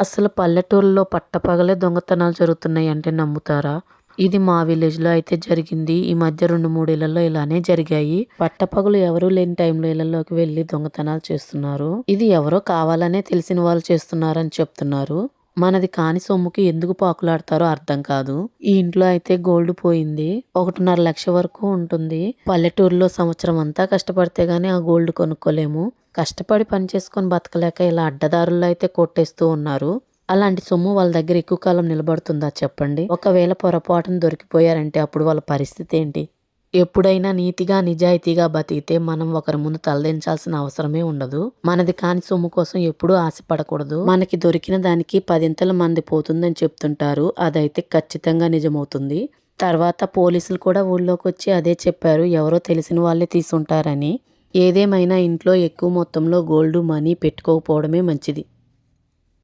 అసలు పల్లెటూరులో పట్టపగలే దొంగతనాలు జరుగుతున్నాయి అంటే నమ్ముతారా? ఇది మా విలేజ్‌లో అయితే జరిగింది. ఈ మధ్య 2, 3 ఇళ్లలో ఇలానే జరిగాయి. పట్టపగలు ఎవరు లేని టైంలో ఇళ్లలోకి వెళ్లి దొంగతనాలు చేస్తున్నారు. ఇది ఎవరో కావాలనే తెలిసిన వాళ్ళు చేస్తున్నారని చెప్తున్నారు. మనది కాని సొమ్ముకి ఎందుకు పాకులాడతారో అర్థం కాదు. ఈ ఇంట్లో అయితే గోల్డ్ పోయింది. 1.5 లక్ష వరకు ఉంటుంది. పల్లెటూరులో సంవత్సరం అంతా కష్టపడితే గాని ఆ గోల్డ్ కొనుక్కోలేము. కష్టపడి పని చేసుకొని బతకలేక ఇలా అడ్డదారుల్లో అయితే కొట్టేస్తూ ఉన్నారు. అలాంటి సొమ్ము వాళ్ళ దగ్గర ఎక్కువ కాలం నిలబడుతుందా చెప్పండి? ఒకవేళ పొరపాటున దొరికిపోయారంటే అప్పుడు వాళ్ళ పరిస్థితి ఏంటి? ఎప్పుడైనా నీతిగా, నిజాయితీగా బతికితే మనం ఒకరి ముందు తలదించాల్సిన అవసరమే ఉండదు. మనది కాని సొమ్ము కోసం ఎప్పుడూ ఆశపడకూడదు. మనకి దొరికిన దానికి 10 మంది పోతుందని చెప్తుంటారు. అదైతే ఖచ్చితంగా నిజమవుతుంది. తర్వాత పోలీసులు కూడా ఊళ్ళోకొచ్చి అదే చెప్పారు. ఎవరో తెలిసిన వాళ్ళే తీసుంటారని. ఏదేమైనా ఇంట్లో ఎక్కువ మొత్తంలో గోల్డ్, మనీ పెట్టుకోకపోవడమే మంచిది.